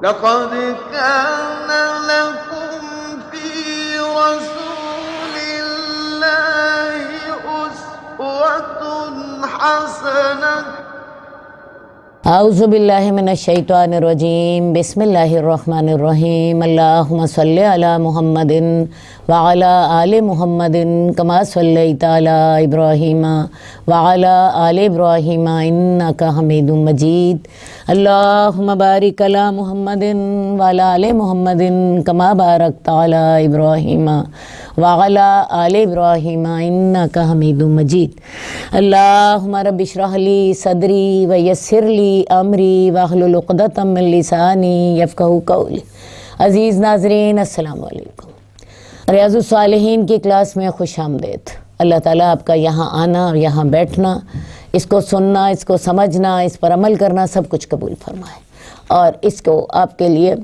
لقد كان لكم في رسول الله أسوة حسنة اعوذ باللہ من الشیطان الرجیم بسم اللہ الرحمن الرحیم اللہم صلی علی محمد وعلی آل محمد کما صلیت علی ابراہیم وعلی آل ابراہیم انک حمید مجید اللہم بارک علی محمد وعلی آل محمد کما بارکت علی ابراہیم وعلی آل ابراہیم انک حمید مجید اللہم رب اشرح لی صدری ویسر لی امری واحلل عقدۃ من لسانی یفقہوا قولی۔ عزیز ناظرین السلام علیکم، ریاض الصالحین کی کلاس میں خوش آمدید۔ اللہ تعالیٰ آپ کا یہاں آنا، یہاں بیٹھنا، اس کو سننا، اس کو سمجھنا، اس پر عمل کرنا سب کچھ قبول فرمائے اور اس کو آپ کے لیے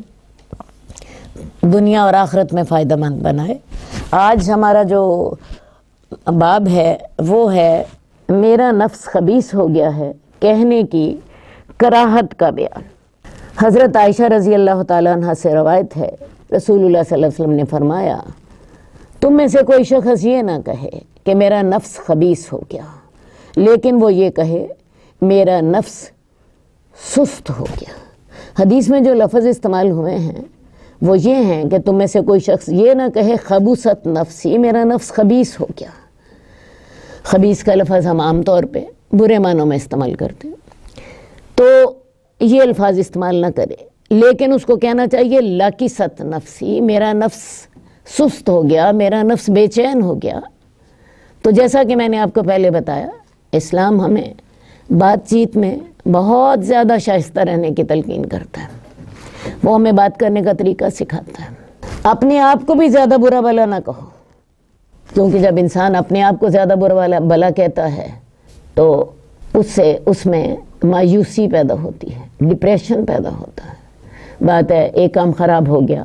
دنیا اور آخرت میں فائدہ مند بنائے۔ آج ہمارا جو باب ہے وہ ہے میرا نفس خبیث ہو گیا ہے، کہنے کی کراہت کا بیان۔ حضرت عائشہ رضی اللہ تعالیٰ عنہ سے روایت ہے، رسول اللہ صلی اللہ علیہ وسلم نے فرمایا، تم میں سے کوئی شخص یہ نہ کہے کہ میرا نفس خبیث ہو گیا، لیکن وہ یہ کہے میرا نفس سست ہو گیا۔ حدیث میں جو لفظ استعمال ہوئے ہیں وہ یہ ہیں کہ تم میں سے کوئی شخص یہ نہ کہے خبوثت نفسی، میرا نفس خبیث ہو گیا۔ خبیث کا لفظ ہم عام طور پہ برے معنوں میں استعمال کرتے ہیں، تو یہ الفاظ استعمال نہ کرے، لیکن اس کو کہنا چاہیے لکست نفسی، میرا نفس سست ہو گیا، میرا نفس بے چین ہو گیا۔ تو جیسا کہ میں نے آپ کو پہلے بتایا، اسلام ہمیں بات چیت میں بہت زیادہ شائستہ رہنے کی تلقین کرتا ہے، وہ ہمیں بات کرنے کا طریقہ سکھاتا ہے۔ اپنے آپ کو بھی زیادہ برا بھلا نہ کہو، کیونکہ جب انسان اپنے آپ کو زیادہ برا بھلا کہتا ہے تو اس میں مایوسی پیدا ہوتی ہے، ڈپریشن پیدا ہوتا ہے۔ بات ہے ایک کام خراب ہو گیا،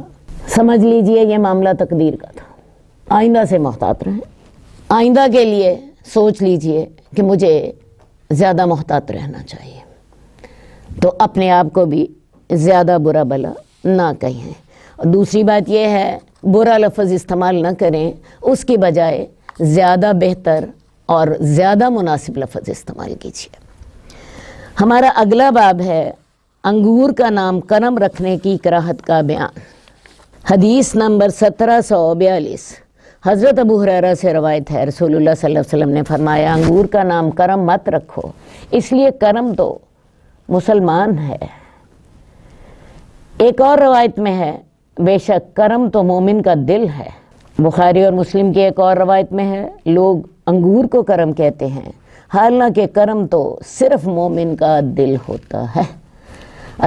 سمجھ لیجئے یہ معاملہ تقدیر کا تھا، آئندہ سے محتاط رہیں، آئندہ کے لیے سوچ لیجئے کہ مجھے زیادہ محتاط رہنا چاہیے۔ تو اپنے آپ کو بھی زیادہ برا بھلا نہ کہیں۔ اور دوسری بات یہ ہے برا لفظ استعمال نہ کریں، اس کی بجائے زیادہ بہتر اور زیادہ مناسب لفظ استعمال کیجیے۔ ہمارا اگلا باب ہے انگور کا نام کرم رکھنے کی کراہت کا بیان۔ حدیث نمبر 1742 حضرت ابو ہریرہ سے روایت ہے، رسول اللہ صلی اللہ علیہ وسلم نے فرمایا انگور کا نام کرم مت رکھو، اس لیے کرم تو مسلمان ہے۔ ایک اور روایت میں ہے بے شک کرم تو مومن کا دل ہے۔ بخاری اور مسلم کی ایک اور روایت میں ہے لوگ انگور کو کرم کہتے ہیں، حالانکہ کرم تو صرف مومن کا دل ہوتا ہے۔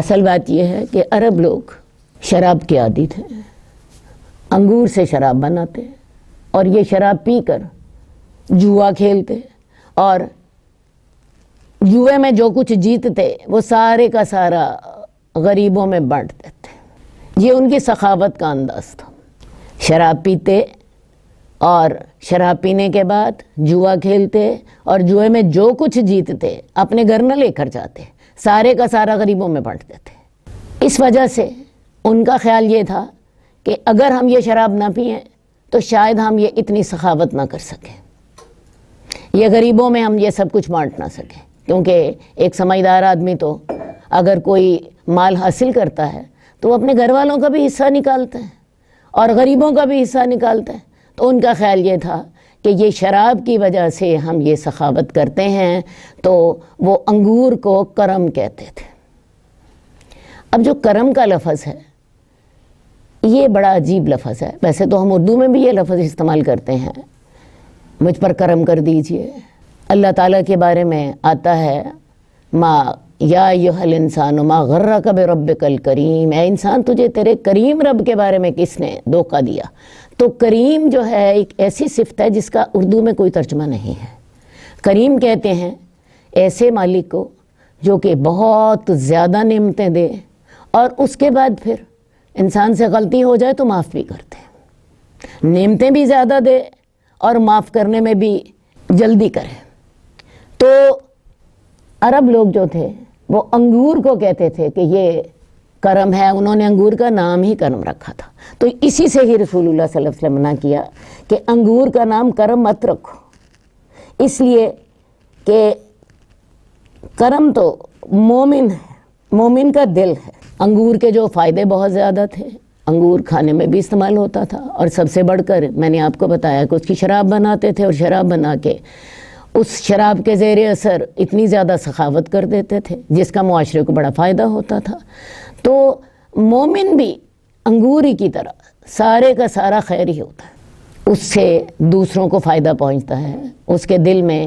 اصل بات یہ ہے کہ عرب لوگ شراب کے عادی تھے، انگور سے شراب بناتے اور یہ شراب پی کر جوا کھیلتے اور جوئے میں جو کچھ جیتتے وہ سارے کا سارا غریبوں میں بانٹ دیتے۔ یہ ان کی سخاوت کا انداز تھا۔ شراب پیتے اور شراب پینے کے بعد جوا کھیلتے اور جوئے میں جو کچھ جیتتے اپنے گھر نہ لے کر جاتے، سارے کا سارا غریبوں میں بانٹ دیتے۔ اس وجہ سے ان کا خیال یہ تھا کہ اگر ہم یہ شراب نہ پئیں تو شاید ہم یہ اتنی سخاوت نہ کر سکیں، یہ غریبوں میں ہم یہ سب کچھ بانٹ نہ سکیں، کیونکہ ایک سمجھدار آدمی تو اگر کوئی مال حاصل کرتا ہے تو وہ اپنے گھر والوں کا بھی حصہ نکالتا ہے اور غریبوں کا بھی حصہ نکالتا ہے۔ تو ان کا خیال یہ تھا کہ یہ شراب کی وجہ سے ہم یہ سخاوت کرتے ہیں، تو وہ انگور کو کرم کہتے تھے۔ اب جو کرم کا لفظ ہے یہ بڑا عجیب لفظ ہے، ویسے تو ہم اردو میں بھی یہ لفظ استعمال کرتے ہیں، مجھ پر کرم کر دیجئے۔ اللہ تعالیٰ کے بارے میں آتا ہے ما یا ایھا الانسان ما غرک بربک الکریم، اے انسان تجھے تیرے کریم رب کے بارے میں کس نے دھوکہ دیا۔ تو کریم جو ہے ایک ایسی صفت ہے جس کا اردو میں کوئی ترجمہ نہیں ہے۔ کریم کہتے ہیں ایسے مالک کو جو کہ بہت زیادہ نعمتیں دے اور اس کے بعد پھر انسان سے غلطی ہو جائے تو معاف بھی کرتے ہیں، نعمتیں بھی زیادہ دے اور معاف کرنے میں بھی جلدی کرے۔ تو عرب لوگ جو تھے وہ انگور کو کہتے تھے کہ یہ کرم ہے، انہوں نے انگور کا نام ہی کرم رکھا تھا. تو اسی سے ہی رسول اللہ صلی اللہ علیہ وسلم نے کیا کہ انگور کا نام کرم مت رکھو، اس لیے کہ کرم تو مومن ہے، مومن کا دل ہے. انگور کے جو فائدے بہت زیادہ تھے، انگور کھانے میں بھی استعمال ہوتا تھا، اور سب سے بڑھ کر میں نے آپ کو بتایا کہ اس کی شراب بناتے تھے، اور شراب بنا کے اس شراب کے زیر اثر اتنی زیادہ سخاوت کر دیتے تھے جس کا معاشرے کو بڑا فائدہ ہوتا تھا. تو مومن بھی انگور ہی کی طرح سارے کا سارا خیر ہی ہوتا ہے، اس سے دوسروں کو فائدہ پہنچتا ہے، اس کے دل میں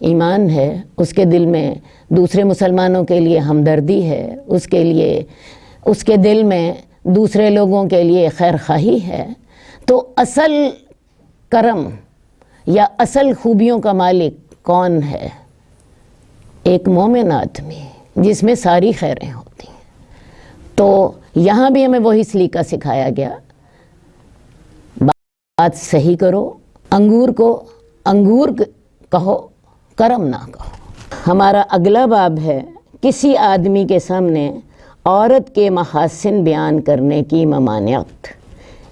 ایمان ہے، اس کے دل میں دوسرے مسلمانوں کے لیے ہمدردی ہے، اس کے دل میں دوسرے لوگوں کے لیے خیر خواہی ہے. تو اصل کرم یا اصل خوبیوں کا مالک کون ہے؟ ایک مومن آدمی جس میں ساری خیریں ہوتی ہیں. تو یہاں بھی ہمیں وہی سلیقہ سکھایا گیا، بات صحیح کرو، انگور کو انگور کہو، کرم نہ کہو. ہمارا اگلا باب ہے کسی آدمی کے سامنے عورت کے محاسن بیان کرنے کی ممانعت،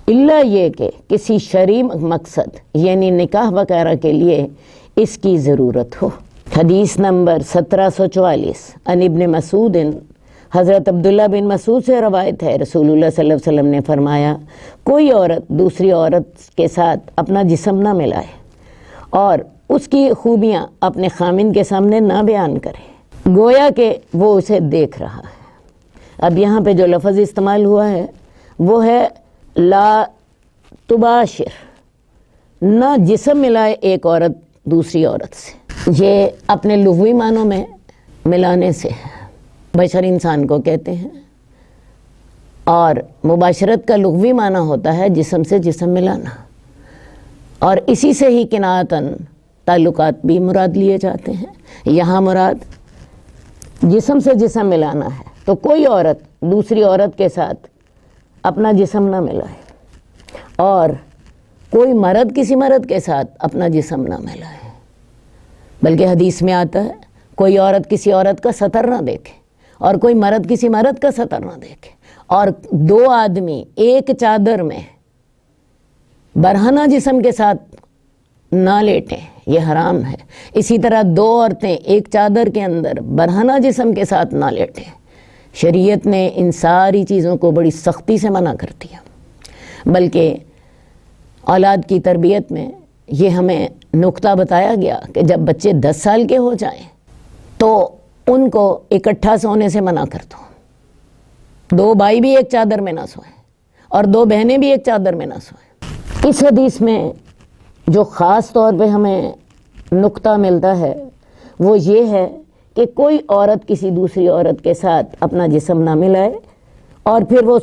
الا یہ کہ کسی شرعی مقصد یعنی نکاح وغیرہ کے لیے اس کی ضرورت ہو. حدیث نمبر 1744 عن ابن مسعود، حضرت عبداللہ بن مسعود سے روایت ہے، رسول اللہ صلی اللہ علیہ وسلم نے فرمایا، کوئی عورت دوسری عورت کے ساتھ اپنا جسم نہ ملائے اور اس کی خوبیاں اپنے خامن کے سامنے نہ بیان کرے، گویا کہ وہ اسے دیکھ رہا ہے. اب یہاں پہ جو لفظ استعمال ہوا ہے وہ ہے لا تباشر، نہ جسم ملائے ایک عورت دوسری عورت سے. یہ اپنے لغوی معنوں میں ملانے سے ہے، بشر انسان کو کہتے ہیں، اور مباشرت کا لغوی معنی ہوتا ہے جسم سے جسم ملانا، اور اسی سے ہی کنایتاً تعلقات بھی مراد لیے جاتے ہیں. یہاں مراد جسم سے جسم ملانا ہے، تو کوئی عورت دوسری عورت کے ساتھ اپنا جسم نہ ملائے، اور کوئی مرد کسی مرد کے ساتھ اپنا جسم نہ ملائے. بلکہ حدیث میں آتا ہے کوئی عورت کسی عورت کا سطر نہ دیکھے، اور کوئی مرد کسی مرد کا سطر نہ دیکھے، اور دو آدمی ایک چادر میں برہنہ جسم کے ساتھ نہ لیٹیں، یہ حرام ہے. اسی طرح دو عورتیں ایک چادر کے اندر برہنہ جسم کے ساتھ نہ لیٹیں. شریعت نے ان ساری چیزوں کو بڑی سختی سے منع کر دیا. بلکہ اولاد کی تربیت میں یہ ہمیں نقطہ بتایا گیا کہ جب بچے 10 سال کے ہو جائیں تو ان کو اکٹھا سونے سے منع کر دو. 2 بھائی بھی ایک چادر میں نہ سوئیں، اور 2 بہنیں بھی ایک چادر میں نہ سوئیں. اس حدیث میں جو خاص طور پہ ہمیں نقطہ ملتا ہے وہ یہ ہے کہ کوئی عورت کسی دوسری عورت کے ساتھ اپنا جسم نہ ملائے، اور پھر وہ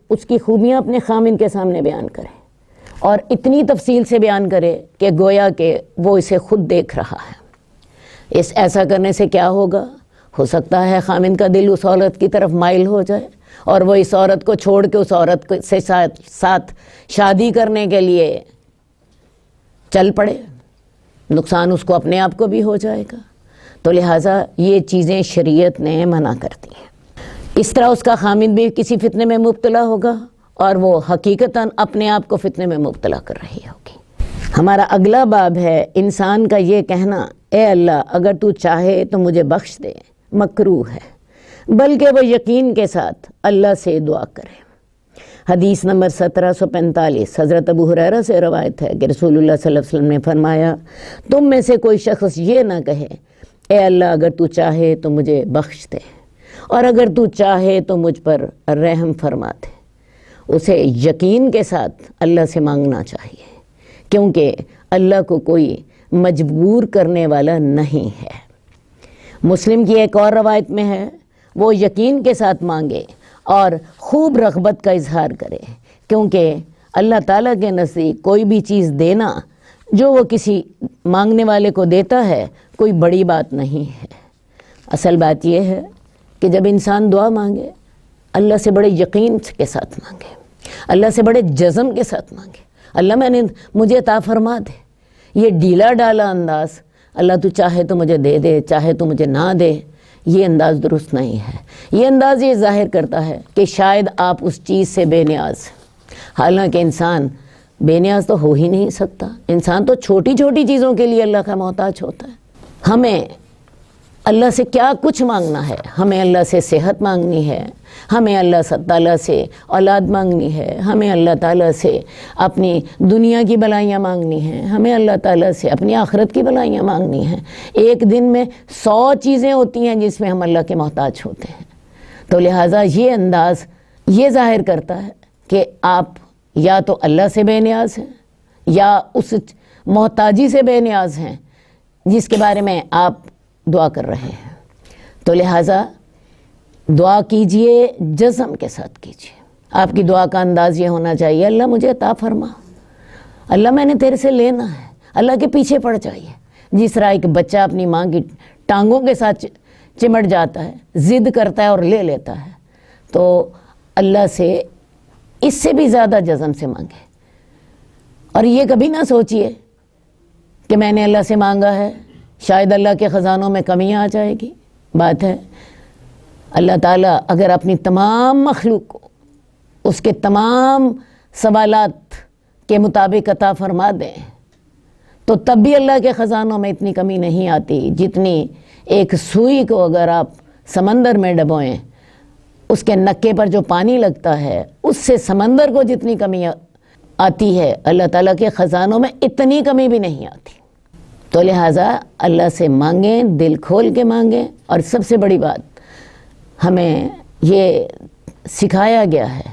اس کی خوبیاں اپنے خامن کے سامنے بیان کرے، اور اتنی تفصیل سے بیان کرے کہ گویا کہ وہ اسے خود دیکھ رہا ہے. ایسا کرنے سے کیا ہوگا؟ ہو سکتا ہے خامن کا دل اس عورت کی طرف مائل ہو جائے، اور وہ اس عورت کو چھوڑ کے اس عورت سے ساتھ شادی کرنے کے لیے چل پڑے. نقصان اس کو اپنے آپ کو بھی ہو جائے گا. تو لہٰذا یہ چیزیں شریعت نے منع کر دی ہیں. اس طرح اس کا خامن بھی کسی فتنے میں مبتلا ہوگا، اور وہ حقیقتاً اپنے آپ کو فتنے میں مبتلا کر رہی ہوگی. ہمارا اگلا باب ہے انسان کا یہ کہنا، اے اللہ اگر تو چاہے تو مجھے بخش دے، مکروہ ہے، بلکہ وہ یقین کے ساتھ اللہ سے دعا کرے. حدیث نمبر 1745 حضرت ابو ہریرہ سے روایت ہے کہ رسول اللہ صلی اللہ علیہ وسلم نے فرمایا، تم میں سے کوئی شخص یہ نہ کہے، اے اللہ اگر تو چاہے تو مجھے بخش دے، اور اگر تو چاہے تو مجھ پر رحم فرما دے. اسے یقین کے ساتھ اللہ سے مانگنا چاہیے، کیونکہ اللہ کو کوئی مجبور کرنے والا نہیں ہے. مسلم کی ایک اور روایت میں ہے، وہ یقین کے ساتھ مانگے اور خوب رغبت کا اظہار کرے، کیونکہ اللہ تعالیٰ کے نزدیک کوئی بھی چیز دینا جو وہ کسی مانگنے والے کو دیتا ہے کوئی بڑی بات نہیں ہے. اصل بات یہ ہے کہ جب انسان دعا مانگے اللہ سے بڑے یقین کے ساتھ مانگے، اللہ سے بڑے جزم کے ساتھ مانگے، اللہ مجھے عطا فرما دے. یہ ڈھیلا ڈالا انداز، اللہ تو چاہے تو مجھے دے دے، چاہے تو مجھے نہ دے، یہ انداز درست نہیں ہے. یہ انداز یہ ظاہر کرتا ہے کہ شاید آپ اس چیز سے بے نیاز ہیں، حالانکہ انسان بے نیاز تو ہو ہی نہیں سکتا. انسان تو چھوٹی چھوٹی چیزوں کے لیے اللہ کا محتاج ہوتا ہے. ہمیں اللہ سے کیا کچھ مانگنا ہے. ہمیں اللہ سے صحت مانگنی ہے، ہمیں اللہ تعالیٰ سے اولاد مانگنی ہے، ہمیں اللہ تعالیٰ سے اپنی دنیا کی بلائیاں مانگنی ہیں، ہمیں اللہ تعالیٰ سے اپنی آخرت کی بلائیاں مانگنی ہیں. ایک دن میں 100 چیزیں ہوتی ہیں جس میں ہم اللہ کے محتاج ہوتے ہیں. تو لہٰذا یہ انداز یہ ظاہر کرتا ہے کہ آپ یا تو اللہ سے بے نیاز ہیں یا اس محتاجی سے بے نیاز ہیں جس کے بارے میں آپ دعا کر رہے ہیں. تو لہٰذا دعا کیجئے، جزم کے ساتھ کیجئے. آپ کی دعا کا انداز یہ ہونا چاہیے، اللہ مجھے عطا فرما، اللہ میں نے تیرے سے لینا ہے. اللہ کے پیچھے پڑ جائیے. جس طرح ایک بچہ اپنی ماں کی ٹانگوں کے ساتھ چمٹ جاتا ہے، ضد کرتا ہے اور لے لیتا ہے، تو اللہ سے اس سے بھی زیادہ جزم سے مانگے. اور یہ کبھی نہ سوچئے کہ میں نے اللہ سے مانگا ہے شاید اللہ کے خزانوں میں کمی آ جائے گی. بات ہے اللہ تعالیٰ اگر اپنی تمام مخلوق کو اس کے تمام سوالات کے مطابق عطا فرما دیں تو تب بھی اللہ کے خزانوں میں اتنی کمی نہیں آتی جتنی ایک سوئی کو اگر آپ سمندر میں ڈبوئیں، اس کے نکے پر جو پانی لگتا ہے اس سے سمندر کو جتنی کمی آتی ہے اللہ تعالیٰ کے خزانوں میں اتنی کمی بھی نہیں آتی. تو لہٰذا اللہ سے مانگیں، دل کھول کے مانگیں. اور سب سے بڑی بات ہمیں یہ سکھایا گیا ہے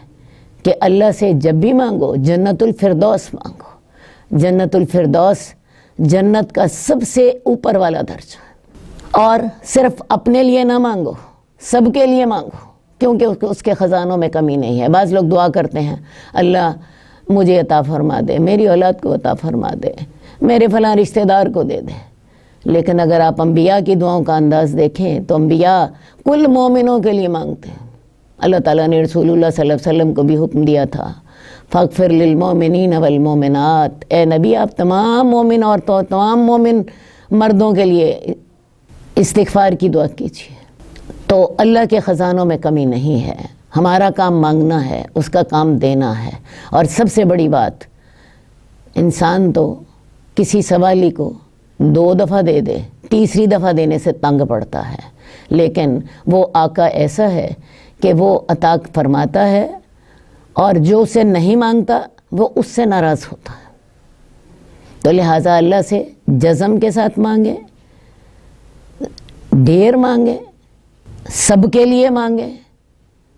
کہ اللہ سے جب بھی مانگو جنت الفردوس مانگو. جنت الفردوس جنت کا سب سے اوپر والا درجہ ہے. اور صرف اپنے لیے نہ مانگو، سب کے لیے مانگو، کیونکہ اس کے خزانوں میں کمی نہیں ہے. بعض لوگ دعا کرتے ہیں اللہ مجھے عطا فرما دے، میری اولاد کو عطا فرما دے، میرے فلاں رشتہ دار کو دے دے. لیکن اگر آپ انبیاء کی دعاؤں کا انداز دیکھیں تو انبیاء کل مومنوں کے لیے مانگتے ہیں. اللہ تعالیٰ نے رسول اللہ صلی اللہ علیہ وسلم کو بھی حکم دیا تھا فاغفر للمؤمنین والمؤمنات. اے نبی آپ تمام مومن عورتوں، تمام مومن مردوں کے لیے استغفار کی دعا کیجیے. تو اللہ کے خزانوں میں کمی نہیں ہے. ہمارا کام مانگنا ہے، اس کا کام دینا ہے. اور سب سے بڑی بات، انسان تو کسی سوالی کو 2 دفعہ دے دے، تیسری دفعہ دینے سے تنگ پڑتا ہے، لیکن وہ آقا ایسا ہے کہ وہ عطا فرماتا ہے اور جو اسے نہیں مانگتا وہ اس سے ناراض ہوتا ہے. تو لہٰذا اللہ سے جزم کے ساتھ مانگے، ڈھیر مانگے، سب کے لیے مانگے،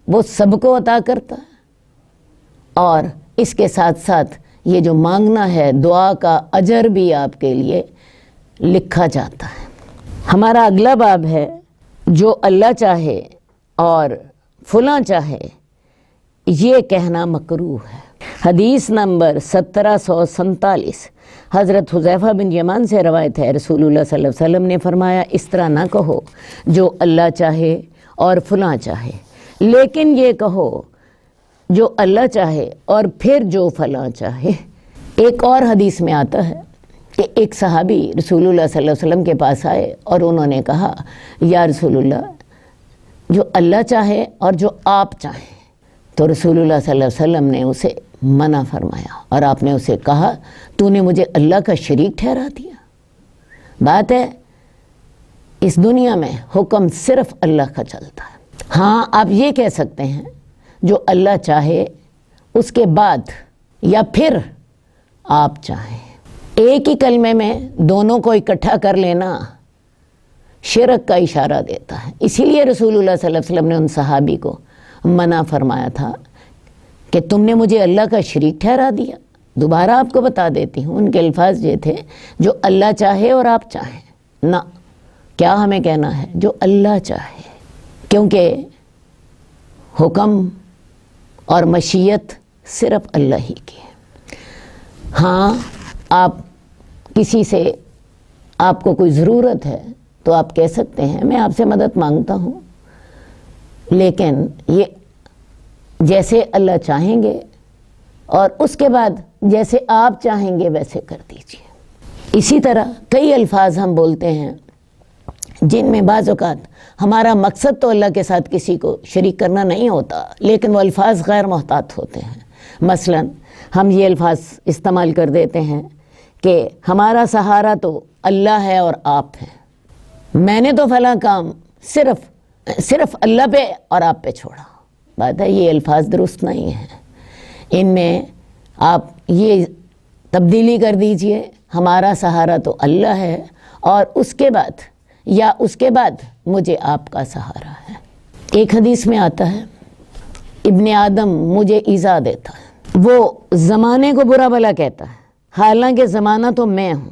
وہ سب کو عطا کرتا ہے. اور اس کے ساتھ ساتھ یہ جو مانگنا ہے دعا کا اجر بھی آپ کے لیے لکھا جاتا ہے. ہمارا اگلا باب ہے جو اللہ چاہے اور فلاں چاہے یہ کہنا مکروہ ہے. حدیث نمبر 1747 حضرت حذیفہ بن یمان سے روایت ہے، رسول اللہ صلی اللہ علیہ وسلم نے فرمایا اس طرح نہ کہو جو اللہ چاہے اور فلاں چاہے، لیکن یہ کہو جو اللہ چاہے اور پھر جو فلاں چاہے. ایک اور حدیث میں آتا ہے کہ ایک صحابی رسول اللہ صلی اللہ علیہ وسلم کے پاس آئے اور انہوں نے کہا یا رسول اللہ جو اللہ چاہے اور جو آپ چاہیں. تو رسول اللہ صلی اللہ علیہ وسلم نے اسے منع فرمایا اور آپ نے اسے کہا تو نے مجھے اللہ کا شریک ٹھہرا دیا. بات ہے اس دنیا میں حکم صرف اللہ کا چلتا ہے. ہاں آپ یہ کہہ سکتے ہیں جو اللہ چاہے اس کے بعد یا پھر آپ چاہیں. ایک ہی کلمے میں دونوں کو اکٹھا کر لینا شرک کا اشارہ دیتا ہے. اسی لیے رسول اللہ صلی اللہ علیہ وسلم نے ان صحابی کو منع فرمایا تھا کہ تم نے مجھے اللہ کا شریک ٹھہرا دیا. دوبارہ آپ کو بتا دیتی ہوں ان کے الفاظ یہ تھے جو اللہ چاہے اور آپ چاہیں. نہ، کیا ہمیں کہنا ہے جو اللہ چاہے، کیونکہ حکم اور مشیت صرف اللہ ہی کی ہے. ہاں آپ کسی سے آپ کو کوئی ضرورت ہے تو آپ کہہ سکتے ہیں میں آپ سے مدد مانگتا ہوں، لیکن یہ جیسے اللہ چاہیں گے اور اس کے بعد جیسے آپ چاہیں گے ویسے کر دیجیے. اسی طرح کئی الفاظ ہم بولتے ہیں جن میں بعض اوقات ہمارا مقصد تو اللہ کے ساتھ کسی کو شریک کرنا نہیں ہوتا، لیکن وہ الفاظ غیر محتاط ہوتے ہیں۔ مثلا ہم یہ الفاظ استعمال کر دیتے ہیں کہ ہمارا سہارا تو اللہ ہے اور آپ ہیں، میں نے تو فلاں کام صرف اللہ پہ اور آپ پہ چھوڑا۔ بات ہے یہ الفاظ درست نہیں ہیں، ان میں آپ یہ تبدیلی کر دیجئے، ہمارا سہارا تو اللہ ہے اور اس کے بعد مجھے آپ کا سہارا ہے۔ ایک حدیث میں آتا ہے ابن آدم مجھے ایذا دیتا ہے، وہ زمانے کو برا بھلا کہتا ہے، حالانکہ زمانہ تو میں ہوں،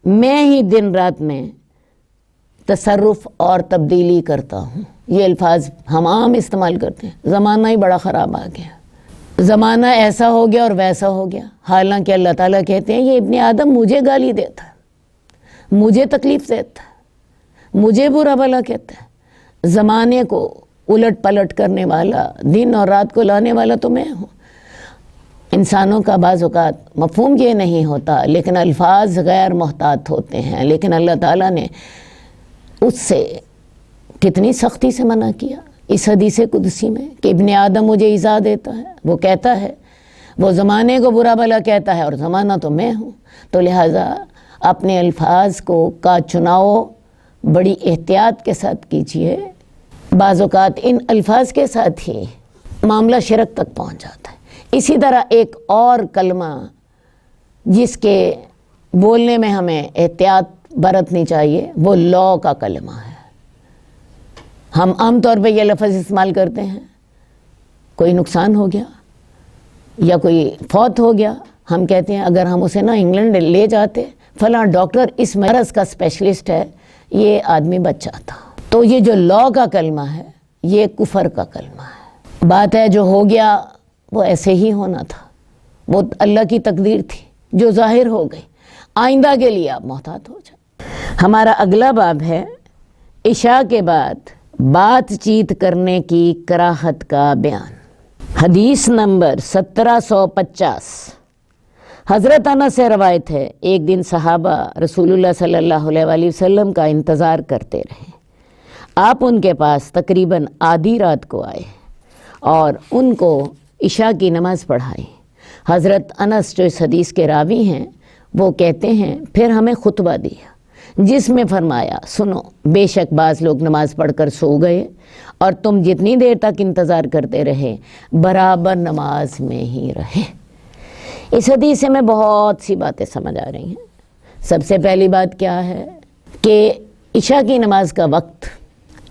میں ہی دن رات میں تصرف اور تبدیلی کرتا ہوں۔ یہ الفاظ ہم عام استعمال کرتے ہیں، زمانہ ہی بڑا خراب آ گیا، زمانہ ایسا ہو گیا اور ویسا ہو گیا، حالانکہ اللہ تعالیٰ کہتے ہیں یہ ابن آدم مجھے گالی دیتا ہے، مجھے تکلیف دیتا ہے، مجھے برا بھلا کہتا ہے، زمانے کو الٹ پلٹ کرنے والا، دن اور رات کو لانے والا تو میں ہوں۔ انسانوں کا بعض اوقات مفہوم یہ نہیں ہوتا، لیکن الفاظ غیر محتاط ہوتے ہیں، لیکن اللہ تعالیٰ نے اس سے کتنی سختی سے منع کیا اس حدیث قدسی میں کہ ابن آدم مجھے ایذا دیتا ہے، وہ کہتا ہے، وہ زمانے کو برا بھلا کہتا ہے اور زمانہ تو میں ہوں۔ تو لہٰذا اپنے الفاظ کا چناؤ بڑی احتیاط کے ساتھ کیجیے، بعض اوقات ان الفاظ کے ساتھ ہی معاملہ شرک تک پہنچ جاتا ہے۔ اسی طرح ایک اور کلمہ جس کے بولنے میں ہمیں احتیاط برتنی چاہیے وہ لا کا کلمہ ہے۔ ہم عام طور پہ یہ لفظ استعمال کرتے ہیں، کوئی نقصان ہو گیا یا کوئی فوت ہو گیا، ہم کہتے ہیں اگر ہم اسے انگلینڈ لے جاتے، فلاں ڈاکٹر اس مرض کا اسپیشلسٹ ہے، یہ آدمی بچ جاتا۔ تو یہ جو لا کا کلمہ ہے یہ کفر کا کلمہ ہے۔ بات ہے جو ہو گیا وہ ایسے ہی ہونا تھا، وہ اللہ کی تقدیر تھی جو ظاہر ہو گئی، آئندہ کے لیے آپ محتاط ہو جائیں۔ ہمارا اگلا باب ہے عشاء کے بعد بات چیت کرنے کی کراہت کا بیان۔ حدیث نمبر 1750۔ حضرت انس سے روایت ہے ایک دن صحابہ رسول اللہ صلی اللہ علیہ وآلہ وسلم کا انتظار کرتے رہے، آپ ان کے پاس تقریباً آدھی رات کو آئے اور ان کو عشاء کی نماز پڑھائی۔ حضرت انس جو اس حدیث کے راوی ہیں وہ کہتے ہیں پھر ہمیں خطبہ دیا جس میں فرمایا سنو، بے شک بعض لوگ نماز پڑھ کر سو گئے اور تم جتنی دیر تک انتظار کرتے رہے برابر نماز میں ہی رہے۔ اس حدیث سے میں بہت سی باتیں سمجھ آ رہی ہیں۔ سب سے پہلی بات کیا ہے کہ عشاء کی نماز کا وقت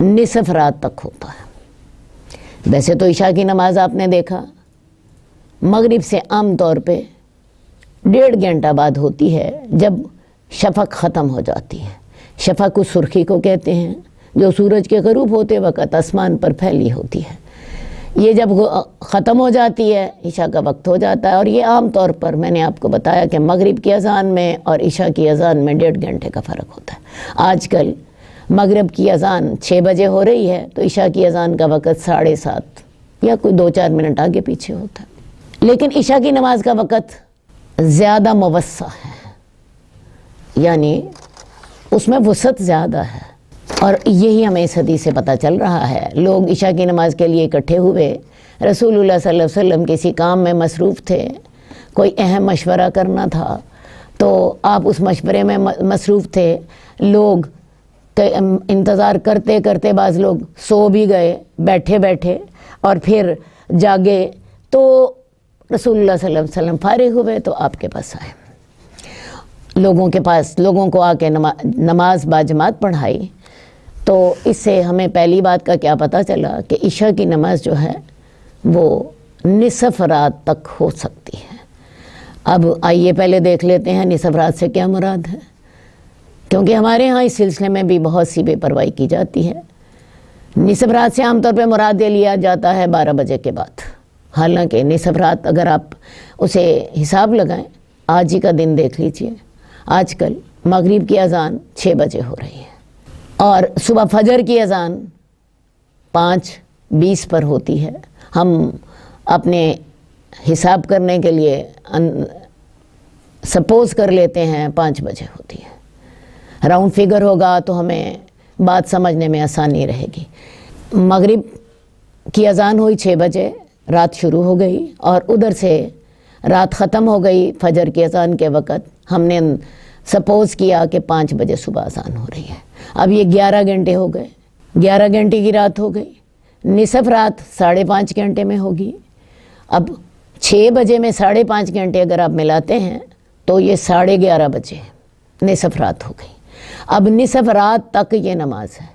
نصف رات تک ہوتا ہے۔ ویسے تو عشاء کی نماز آپ نے دیکھا مغرب سے عام طور پہ 1.5 گھنٹہ بعد ہوتی ہے، جب شفق ختم ہو جاتی ہے۔ شفق اس سرخی کو کہتے ہیں جو سورج کے غروب ہوتے وقت آسمان پر پھیلی ہوتی ہے۔ یہ جب ختم ہو جاتی ہے عشاء کا وقت ہو جاتا ہے، اور یہ عام طور پر میں نے آپ کو بتایا کہ مغرب کی اذان میں اور عشاء کی اذان میں 1.5 گھنٹے کا فرق ہوتا ہے۔ آج کل مغرب کی اذان 6 بجے ہو رہی ہے تو عشاء کی اذان کا وقت 7:30 یا کوئی 2-4 منٹ آگے پیچھے ہوتا ہے، لیکن عشاء کی نماز کا وقت زیادہ موسع ہے، یعنی اس میں وسعت زیادہ ہے، اور یہی ہمیں اس حدیث سے پتہ چل رہا ہے۔ لوگ عشاء کی نماز کے لیے اکٹھے ہوئے، رسول اللہ صلی اللہ علیہ وسلم کسی کام میں مصروف تھے، کوئی اہم مشورہ کرنا تھا تو آپ اس مشورے میں مصروف تھے، لوگ انتظار کرتے کرتے بعض لوگ سو بھی گئے بیٹھے بیٹھے اور پھر جاگے، تو رسول اللہ صلی اللہ علیہ وسلم فارغ ہوئے تو آپ کے پاس آئے، لوگوں کو آ کے نماز باجماعت پڑھائی۔ تو اس سے ہمیں پہلی بات کا کیا پتہ چلا کہ عشاء کی نماز جو ہے وہ نصف رات تک ہو سکتی ہے۔ اب آئیے پہلے دیکھ لیتے ہیں نصف رات سے کیا مراد ہے، کیونکہ ہمارے ہاں اس سلسلے میں بھی بہت سی بے پرواہی کی جاتی ہے۔ نصف رات سے عام طور پہ مراد یہ لیا جاتا ہے 12 بجے کے بعد، حالانکہ نصف رات اگر آپ اسے حساب لگائیں، آج ہی کا دن دیکھ لیجئے، آج کل مغرب کی اذان 6 بجے ہو رہی ہے اور صبح فجر کی اذان 5:20 پر ہوتی ہے۔ ہم اپنے حساب کرنے کے لیے سپوز کر لیتے ہیں 5 بجے ہوتی ہے، راؤنڈ فگر ہوگا تو ہمیں بات سمجھنے میں آسانی رہے گی۔ مغرب کی اذان ہوئی 6 بجے، رات شروع ہو گئی، اور ادھر سے رات ختم ہو گئی فجر کی اذان کے وقت۔ ہم نے سپوز کیا کہ 5 بجے صبح اذان ہو رہی ہے، اب یہ 11 گھنٹے ہو گئے، 11 گھنٹے کی رات ہو گئی، نصف رات 5.5 گھنٹے میں ہوگی۔ اب 6 بجے میں 5.5 گھنٹے اگر آپ ملاتے ہیں تو یہ 11:30 بجے نصف رات ہو گئی۔ اب نصف رات تک یہ نماز ہے،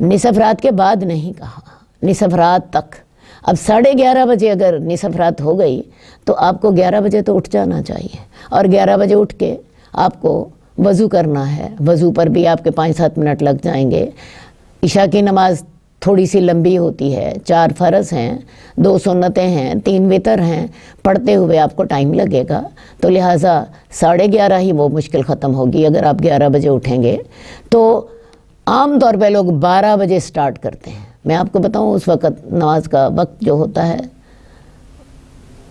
نصف رات کے بعد نہیں کہا، نصف رات تک۔ اب 11:30 بجے اگر نصف رات ہو گئی تو آپ کو 11 بجے تو اٹھ جانا چاہیے، اور 11 بجے اٹھ کے آپ کو وضو کرنا ہے۔ وضو پر بھی آپ کے 5-7 منٹ لگ جائیں گے۔ عشاء کی نماز تھوڑی سی لمبی ہوتی ہے، 4 فرض ہیں، 2 سنتیں ہیں، 3 وتر ہیں، پڑھتے ہوئے آپ کو ٹائم لگے گا، تو لہٰذا 11:30 ہی وہ مشکل ختم ہوگی اگر آپ 11 بجے اٹھیں گے۔ تو عام طور پہ لوگ 12 بجے سٹارٹ کرتے ہیں۔ میں آپ کو بتاؤں اس وقت نماز کا وقت جو ہوتا ہے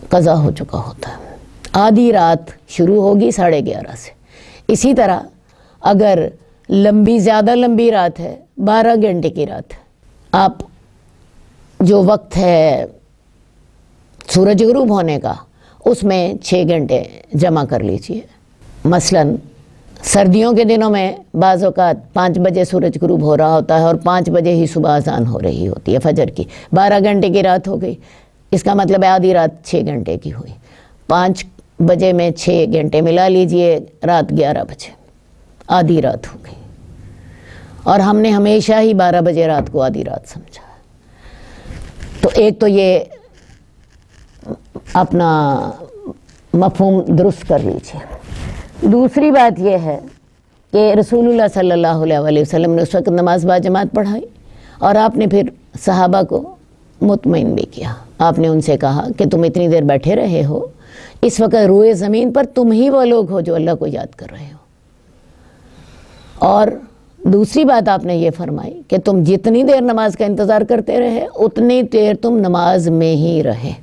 قضا ہو چکا ہوتا ہے، آدھی رات شروع ہوگی 11:30 سے۔ اسی طرح اگر زیادہ لمبی رات ہے، 12 گھنٹے کی رات ہے، آپ جو وقت ہے سورج غروب ہونے کا اس میں 6 گھنٹے جمع کر لیجئے۔ مثلاً سردیوں کے دنوں میں بعض اوقات 5 بجے سورج غروب ہو رہا ہوتا ہے اور 5 بجے ہی صبح اذان ہو رہی ہوتی ہے فجر کی، 12 گھنٹے کی رات ہو گئی۔ اس کا مطلب ہے آدھی رات 6 گھنٹے کی ہوئی۔ 5 بجے میں 6 گھنٹے ملا لیجئے، رات 11 بجے، آدھی رات ہو گئی۔ اور ہم نے ہمیشہ ہی 12 بجے رات کو آدھی رات سمجھا ہے۔ تو ایک تو یہ اپنا مفہوم درست کر لیجئے۔ دوسری بات یہ ہے کہ رسول اللہ صلی اللہ علیہ وسلم نے اس وقت نماز باجماعت پڑھائی، اور آپ نے پھر صحابہ کو مطمئن بھی کیا۔ آپ نے ان سے کہا کہ تم اتنی دیر بیٹھے رہے ہو، اس وقت روئے زمین پر تم ہی وہ لوگ ہو جو اللہ کو یاد کر رہے ہو۔ اور دوسری بات آپ نے یہ فرمائی کہ تم جتنی دیر نماز کا انتظار کرتے رہے اتنی دیر تم نماز میں ہی رہے۔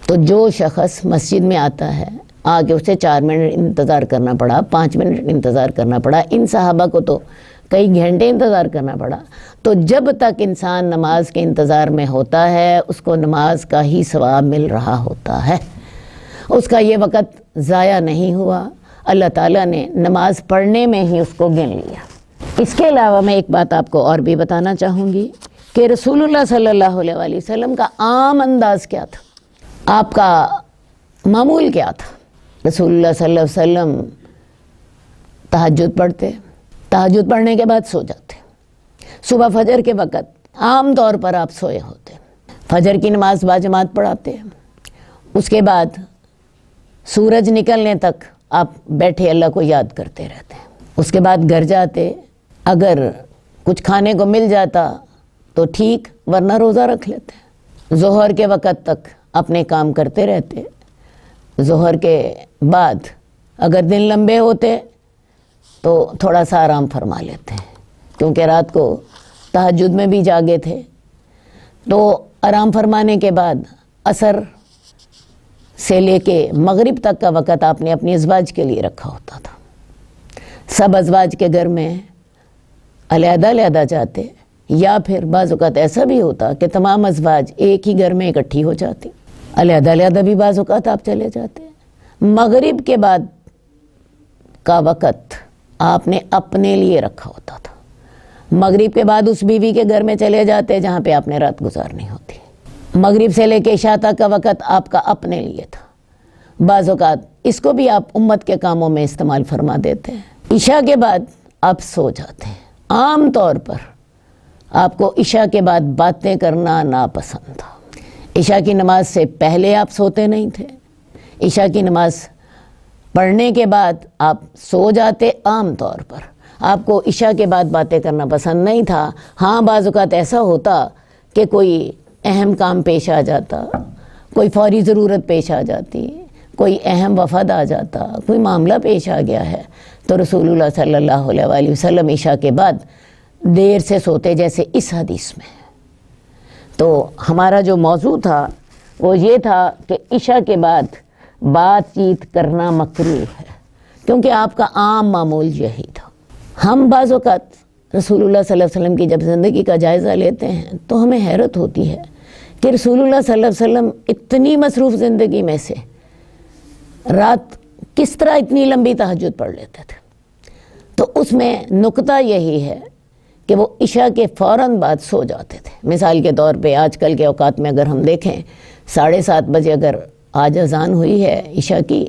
تو جو شخص مسجد میں آتا ہے، آگے اسے 4 منٹ انتظار کرنا پڑا، 5 منٹ انتظار کرنا پڑا، ان صحابہ کو تو کئی گھنٹے انتظار کرنا پڑا۔ تو جب تک انسان نماز کے انتظار میں ہوتا ہے اس کو نماز کا ہی ثواب مل رہا ہوتا ہے، اس کا یہ وقت ضائع نہیں ہوا، اللہ تعالیٰ نے نماز پڑھنے میں ہی اس کو گن لیا۔ اس کے علاوہ میں ایک بات آپ کو اور بھی بتانا چاہوں گی کہ رسول اللہ صلی اللہ علیہ وسلم کا عام انداز کیا تھا، آپ کا معمول کیا تھا۔ رسول اللہ صلی اللہ علیہ وسلم تہجد پڑھتے، تہجد پڑھنے کے بعد سو جاتے، صبح فجر کے وقت عام طور پر آپ سوئے ہوتے، فجر کی نماز باجماعت پڑھاتے، اس کے بعد سورج نکلنے تک آپ بیٹھے اللہ کو یاد کرتے رہتے، اس کے بعد گھر جاتے، اگر کچھ کھانے کو مل جاتا تو ٹھیک، ورنہ روزہ رکھ لیتے، ظہر کے وقت تک اپنے کام کرتے رہتے، ظہر کے بعد اگر دن لمبے ہوتے تو تھوڑا سا آرام فرما لیتے ہیں، کیونکہ رات کو تہجد میں بھی جاگے تھے، تو آرام فرمانے کے بعد عصر سے لے کے مغرب تک کا وقت آپ نے اپنی ازواج کے لیے رکھا ہوتا تھا۔ سب ازواج کے گھر میں علیحدہ علیحدہ جاتے، یا پھر بعض اوقات ایسا بھی ہوتا کہ تمام ازواج ایک ہی گھر میں اکٹھی ہو جاتی، علیحدہ علیحدہ بھی بعض اوقات آپ چلے جاتے۔ مغرب کے بعد کا وقت آپ نے اپنے لیے رکھا ہوتا تھا، مغرب کے بعد اس بیوی کے گھر میں چلے جاتے جہاں پہ آپ نے رات گزارنی ہوتی، مغرب سے لے کے عشاء تک کا وقت آپ کا اپنے لیے تھا۔ بعض اوقات اس کو بھی آپ امت کے کاموں میں استعمال فرما دیتے ہیں۔ عشاء کے بعد آپ سو جاتے ہیں۔ عام طور پر آپ کو عشاء کے بعد باتیں کرنا ناپسند تھا۔ عشاء کی نماز سے پہلے آپ سوتے نہیں تھے، عشاء کی نماز پڑھنے کے بعد آپ سو جاتے۔ عام طور پر آپ کو عشاء کے بعد باتیں کرنا پسند نہیں تھا۔ ہاں بعض اوقات ایسا ہوتا کہ کوئی اہم کام پیش آ جاتا، کوئی فوری ضرورت پیش آ جاتی، کوئی اہم وفد آ جاتا، کوئی معاملہ پیش آ گیا ہے، تو رسول اللہ صلی اللہ علیہ وسلم عشاء کے بعد دیر سے سوتے، جیسے اس حدیث میں۔ تو ہمارا جو موضوع تھا وہ یہ تھا کہ عشاء کے بعد بات چیت کرنا مکروہ ہے، کیونکہ آپ کا عام معمول یہی تھا۔ ہم بعض اوقات رسول اللہ صلی اللہ علیہ وسلم کی جب زندگی کا جائزہ لیتے ہیں تو ہمیں حیرت ہوتی ہے کہ رسول اللہ صلی اللہ علیہ وسلم اتنی مصروف زندگی میں سے رات کس طرح اتنی لمبی تہجد پڑھ لیتے تھے۔ تو اس میں نکتہ یہی ہے کہ وہ عشاء کے فوراً بعد سو جاتے تھے۔ مثال کے طور پہ آج کل کے اوقات میں اگر ہم دیکھیں 7:30 بجے اگر آج اذان ہوئی ہے عشاء کی،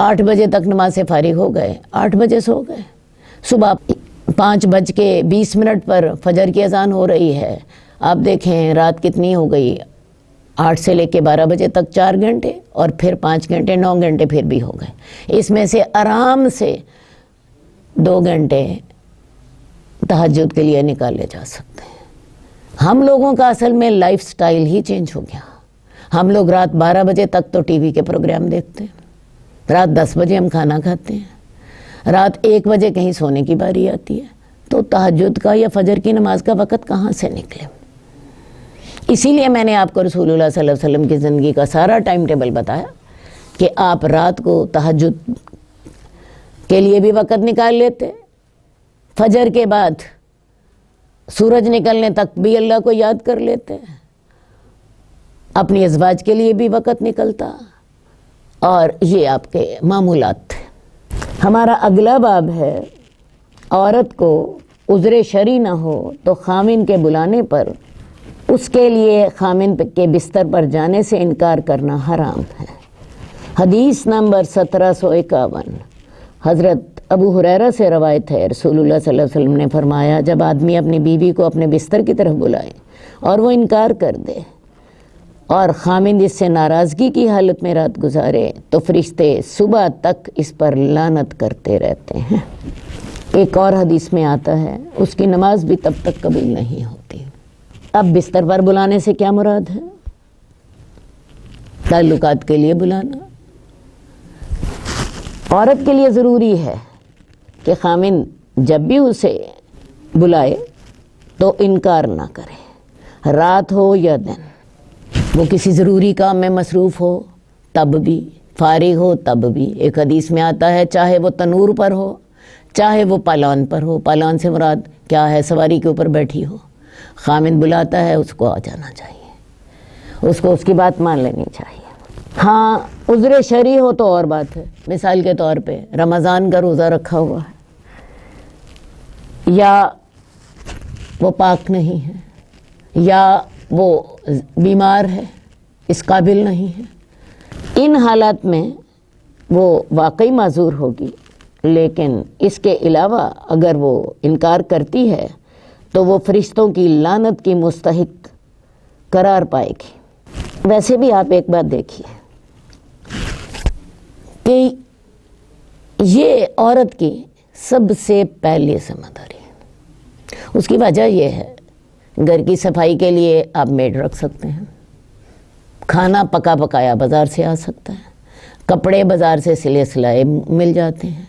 8 بجے تک نماز سے فارغ ہو گئے، 8 بجے سو گئے، صبح 5:20 پر فجر کی اذان ہو رہی ہے، آپ دیکھیں رات کتنی ہو گئی، 8 سے لے کے 12 بجے تک 4 گھنٹے اور پھر 5 گھنٹے، 9 گھنٹے پھر بھی ہو گئے۔ اس میں سے آرام سے 2 گھنٹے تہجد کے لیے نکالے جا سکتے ہیں۔ ہم لوگوں کا اصل میں لائف سٹائل ہی چینج ہو گیا۔ ہم لوگ رات 12 بجے تک تو ٹی وی کے پروگرام دیکھتے ہیں، رات 10 بجے ہم کھانا کھاتے ہیں، رات 1 بجے کہیں سونے کی باری آتی ہے، تو تہجد کا یا فجر کی نماز کا وقت کہاں سے نکلے؟ اسی لیے میں نے آپ کو رسول اللہ صلی اللہ علیہ وسلم کی زندگی کا سارا ٹائم ٹیبل بتایا کہ آپ رات کو تہجد کے لیے بھی وقت نکال لیتے، فجر کے بعد سورج نکلنے تک بھی اللہ کو یاد کر لیتے، اپنی ازواج کے لیے بھی وقت نکلتا، اور یہ آپ کے معمولات تھے۔ ہمارا اگلا باب ہے عورت کو عذر شرعی نہ ہو تو خامن کے بلانے پر اس کے لیے خامن کے بستر پر جانے سے انکار کرنا حرام ہے۔ حدیث نمبر 1751 حضرت ابو ہریرہ سے روایت ہے، رسول اللہ صلی اللہ علیہ وسلم نے فرمایا، جب آدمی اپنی بیوی کو اپنے بستر کی طرف بلائے اور وہ انکار کر دے اور خامند اس سے ناراضگی کی حالت میں رات گزارے تو فرشتے صبح تک اس پر لعنت کرتے رہتے ہیں۔ ایک اور حدیث میں آتا ہے اس کی نماز بھی تب تک قبول نہیں ہوتی۔ اب بستر پر بلانے سے کیا مراد ہے؟ تعلقات کے لیے بلانا۔ عورت کے لیے ضروری ہے کہ خامند جب بھی اسے بلائے تو انکار نہ کرے، رات ہو یا دن، وہ کسی ضروری کام میں مصروف ہو تب بھی، فارغ ہو تب بھی۔ ایک حدیث میں آتا ہے چاہے وہ تنور پر ہو چاہے وہ پالان پر ہو، پالان سے مراد کیا ہے؟ سواری کے اوپر بیٹھی ہو، خامند بلاتا ہے اس کو آ جانا چاہیے، اس کو اس کی بات مان لینی چاہیے۔ ہاں عذر شرعی ہو تو اور بات ہے، مثال کے طور پہ رمضان کا روزہ رکھا ہوا ہے یا وہ پاک نہیں ہے یا وہ بیمار ہے، اس قابل نہیں ہے، ان حالات میں وہ واقعی معذور ہوگی، لیکن اس کے علاوہ اگر وہ انکار کرتی ہے تو وہ فرشتوں کی لعنت کی مستحق قرار پائے گی۔ ویسے بھی آپ ایک بات دیکھیے کہ یہ عورت کی سب سے پہلی ذمہ داری ہے۔ اس کی وجہ یہ ہے گھر کی صفائی کے لیے آپ میڈ رکھ سکتے ہیں، کھانا پکا پکایا بازار سے آ سکتا ہے، کپڑے بازار سے سلے سلائے مل جاتے ہیں،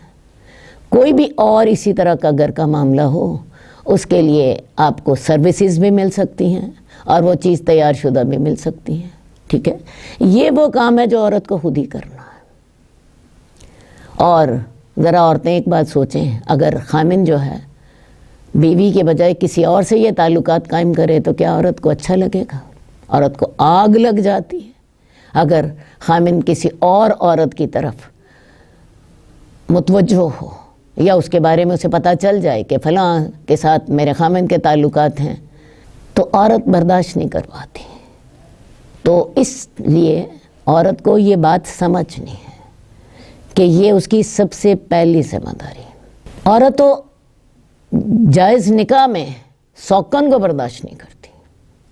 کوئی بھی اور اسی طرح کا گھر کا معاملہ ہو اس کے لیے آپ کو سروسز بھی مل سکتی ہیں اور وہ چیز تیار شدہ بھی مل سکتی ہیں، ٹھیک ہے؟ یہ وہ کام ہے جو عورت کو خود ہی کرنا ہے۔ اور ذرا عورتیں ایک بات سوچیں، اگر خامن جو ہے بیوی کے بجائے کسی اور سے یہ تعلقات قائم کرے تو کیا عورت کو اچھا لگے گا؟ عورت کو آگ لگ جاتی ہے۔ اگر خامن کسی اور عورت کی طرف متوجہ ہو یا اس کے بارے میں اسے پتہ چل جائے کہ فلاں کے ساتھ میرے خامن کے تعلقات ہیں، تو عورت برداشت نہیں کر پاتی۔ تو اس لیے عورت کو یہ بات سمجھنی ہے کہ یہ اس کی سب سے پہلی ذمہ داری ہے۔ عورت تو جائز نکاح میں سوکن کو برداشت نہیں کرتی،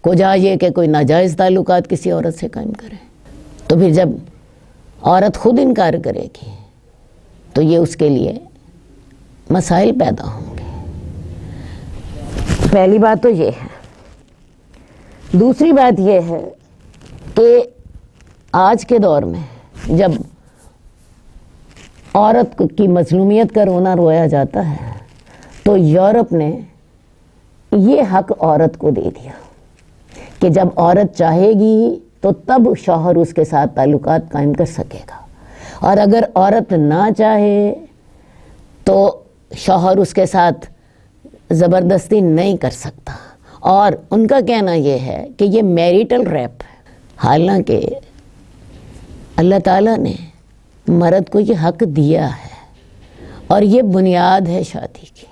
کو جا یہ کہ کوئی ناجائز تعلقات کسی عورت سے قائم کرے، تو پھر جب عورت خود انکار کرے گی تو یہ اس کے لیے مسائل پیدا ہوں گے۔ پہلی بات تو یہ ہے۔ دوسری بات یہ ہے کہ آج کے دور میں جب عورت کی مظلومیت کا رونا رویا جاتا ہے تو یورپ نے یہ حق عورت کو دے دیا کہ جب عورت چاہے گی تو تب شوہر اس کے ساتھ تعلقات قائم کر سکے گا، اور اگر عورت نہ چاہے تو شوہر اس کے ساتھ زبردستی نہیں کر سکتا، اور ان کا کہنا یہ ہے کہ یہ میریٹل ریپ ہے، حالانکہ اللہ تعالیٰ نے مرد کو یہ حق دیا ہے اور یہ بنیاد ہے شادی کی۔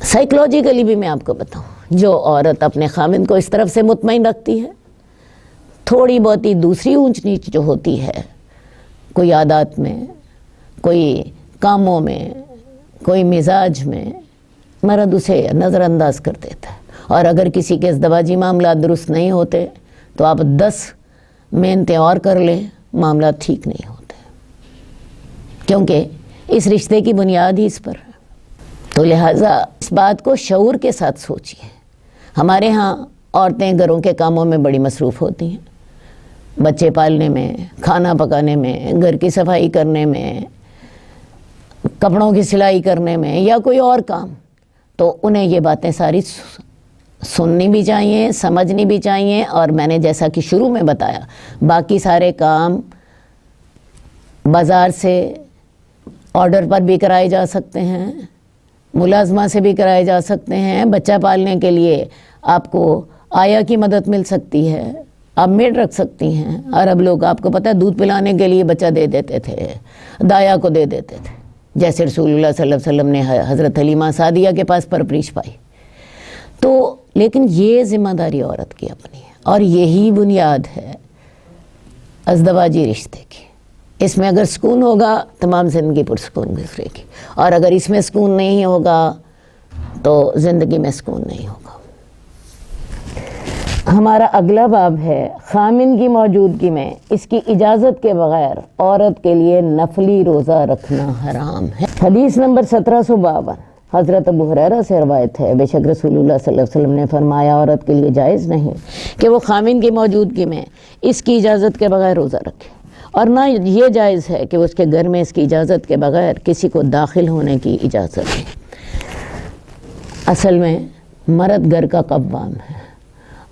سائیکلوجیکلی بھی میں آپ کو بتاؤں، جو عورت اپنے خاوند کو اس طرف سے مطمئن رکھتی ہے، تھوڑی بہتی دوسری اونچ نیچ جو ہوتی ہے، کوئی عادات میں، کوئی کاموں میں، کوئی مزاج میں، مرد اسے نظر انداز کر دیتا ہے، اور اگر کسی کے ازدواجی معاملات درست نہیں ہوتے تو آپ 10 محنتیں اور کر لیں، معاملات ٹھیک نہیں ہوتے، کیونکہ اس رشتے کی بنیاد ہی اس پر ہے۔ تو لہٰذا اس بات کو شعور کے ساتھ سوچیے۔ ہمارے ہاں عورتیں گھروں کے کاموں میں بڑی مصروف ہوتی ہیں، بچے پالنے میں، کھانا پکانے میں، گھر کی صفائی کرنے میں، کپڑوں کی سلائی کرنے میں، یا کوئی اور کام، تو انہیں یہ باتیں ساری سننی بھی چاہیے، سمجھنی بھی چاہیے، اور میں نے جیسا کہ شروع میں بتایا، باقی سارے کام بازار سے آرڈر پر بھی کرائے جا سکتے ہیں، ملازمہ سے بھی کرائے جا سکتے ہیں، بچہ پالنے کے لیے آپ کو آیا کی مدد مل سکتی ہے، آپ میڈ رکھ سکتی ہیں۔ عرب لوگ آپ کو پتہ ہے دودھ پلانے کے لیے بچہ دے دیتے تھے، دایا کو دے دیتے تھے، جیسے رسول اللہ صلی اللہ علیہ وسلم نے حضرت حلیمہ سعدیہ کے پاس پرورش پائی۔ تو لیکن یہ ذمہ داری عورت کی اپنی ہے، اور یہی بنیاد ہے ازدواجی رشتے کی۔ اس میں اگر سکون ہوگا تمام زندگی پرسکون گزرے گی، اور اگر اس میں سکون نہیں ہوگا تو زندگی میں سکون نہیں ہوگا۔ ہمارا اگلا باب ہے خامن کی موجودگی میں اس کی اجازت کے بغیر عورت کے لیے نفلی روزہ رکھنا حرام ہے۔ حدیث نمبر 1752 حضرت ابو ہریرہ سے روایت ہے، بے شک رسول اللہ صلی اللہ علیہ وسلم نے فرمایا، عورت کے لیے جائز نہیں کہ وہ خامن کی موجودگی میں اس کی اجازت کے بغیر روزہ رکھے، اور نہ یہ جائز ہے کہ اس کے گھر میں اس کی اجازت کے بغیر کسی کو داخل ہونے کی اجازت ہے۔ اصل میں مرد گھر کا قوام ہے،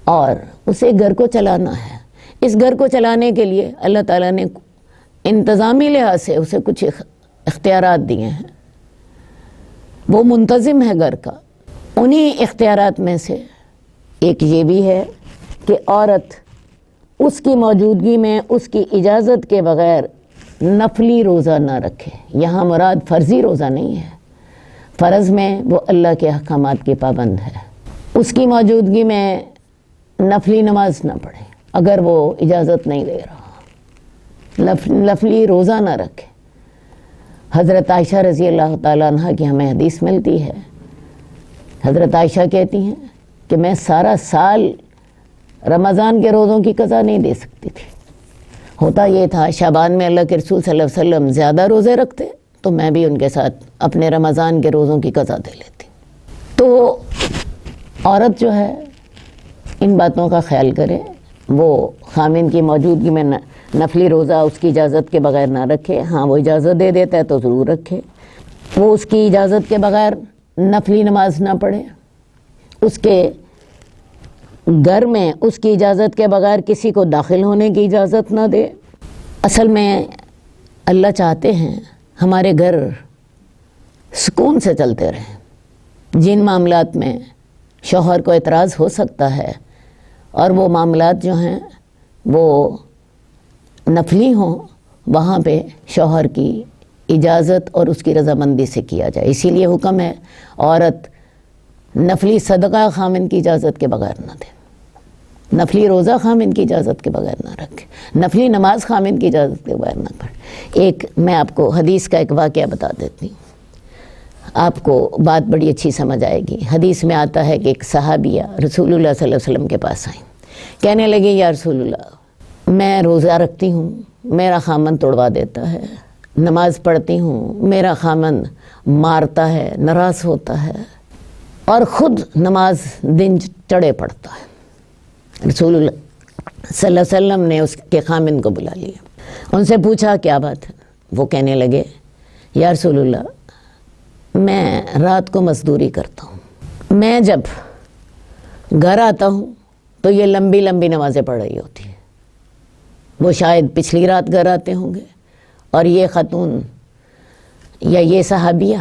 اور اسے گھر کو چلانا ہے۔ اس گھر کو چلانے کے لیے اللہ تعالیٰ نے انتظامی لحاظ سے اسے کچھ اختیارات دیے ہیں، وہ منتظم ہے گھر کا۔ انہی اختیارات میں سے ایک یہ بھی ہے کہ عورت اس کی موجودگی میں اس کی اجازت کے بغیر نفلی روزہ نہ رکھے۔ یہاں مراد فرضی روزہ نہیں ہے، فرض میں وہ اللہ کے احکامات کی پابند ہے، اس کی موجودگی میں نفلی نماز نہ پڑھے اگر وہ اجازت نہیں دے رہا، نفلی روزہ نہ رکھے۔ حضرت عائشہ رضی اللہ تعالیٰ عنہ کی ہمیں حدیث ملتی ہے، حضرت عائشہ کہتی ہیں کہ میں سارا سال رمضان کے روزوں کی قضا نہیں دے سکتی تھی۔ ہوتا یہ تھا شعبان میں اللہ کے رسول صلی اللہ علیہ وسلم زیادہ روزے رکھتے تو میں بھی ان کے ساتھ اپنے رمضان کے روزوں کی قضا دے لیتی۔ تو عورت جو ہے ان باتوں کا خیال کرے، وہ خامن کی موجودگی میں نفلی روزہ اس کی اجازت کے بغیر نہ رکھے۔ ہاں وہ اجازت دے دیتا ہے تو ضرور رکھے۔ وہ اس کی اجازت کے بغیر نفلی نماز نہ پڑھے، اس کے گھر میں اس کی اجازت کے بغیر کسی کو داخل ہونے کی اجازت نہ دے۔ اصل میں اللہ چاہتے ہیں ہمارے گھر سکون سے چلتے رہیں۔ جن معاملات میں شوہر کو اعتراض ہو سکتا ہے اور وہ معاملات جو ہیں وہ نفلی ہوں، وہاں پہ شوہر کی اجازت اور اس کی رضامندی سے کیا جائے۔ اسی لیے حکم ہے عورت نفلی صدقہ خامن کی اجازت کے بغیر نہ دے، نفلی روزہ خامن کی اجازت کے بغیر نہ رکھے، نفلی نماز خامن کی اجازت کے بغیر نہ پڑھے۔ ایک میں آپ کو حدیث کا ایک واقعہ بتا دیتی ہوں، آپ کو بات بڑی اچھی سمجھ آئے گی۔ حدیث میں آتا ہے کہ ایک صحابیہ رسول اللہ صلی اللہ علیہ وسلم کے پاس آئیں، کہنے لگے یا رسول اللہ میں روزہ رکھتی ہوں، میرا خامن توڑوا دیتا ہے، نماز پڑھتی ہوں، میرا خامن مارتا ہے، ناراض ہوتا ہے، اور خود نماز دن چڑھے پڑتا ہے۔ رسول اللہ صلی اللہ علیہ وسلم نے اس کے خامن کو بلا لیا، ان سے پوچھا کیا بات ہے؟ وہ کہنے لگے یا رسول اللہ میں رات کو مزدوری کرتا ہوں، میں جب گھر آتا ہوں تو یہ لمبی لمبی نمازیں پڑھ رہی ہوتی ہیں، وہ شاید پچھلی رات گھر آتے ہوں گے، اور یہ خاتون یا یہ صحابیہ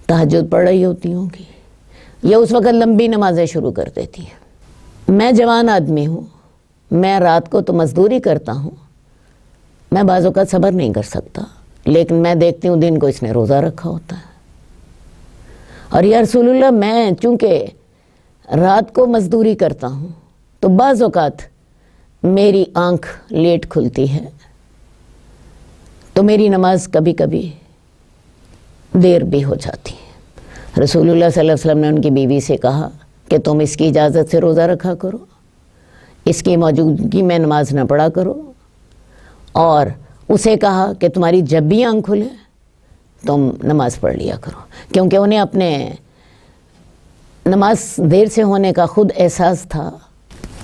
تہجد پڑھ رہی ہوتی ہوں گی یا اس وقت لمبی نمازیں شروع کر دیتی ہیں۔ میں جوان آدمی ہوں، میں رات کو تو مزدوری کرتا ہوں، میں بعض اوقات صبر نہیں کر سکتا، لیکن میں دیکھتی ہوں دن کو اس نے روزہ رکھا ہوتا ہے، اور یا رسول اللہ میں چونکہ رات کو مزدوری کرتا ہوں تو بعض اوقات میری آنکھ لیٹ کھلتی ہے، تو میری نماز کبھی کبھی دیر بھی ہو جاتی ہے۔ رسول اللہ صلی اللہ علیہ وسلم نے ان کی بیوی سے کہا کہ تم اس کی اجازت سے روزہ رکھا کرو، اس کی موجودگی میں نماز نہ پڑھا کرو، اور اسے کہا کہ تمہاری جب بھی آنکھ کھلے تم نماز پڑھ لیا کرو، کیونکہ انہیں اپنے نماز دیر سے ہونے کا خود احساس تھا۔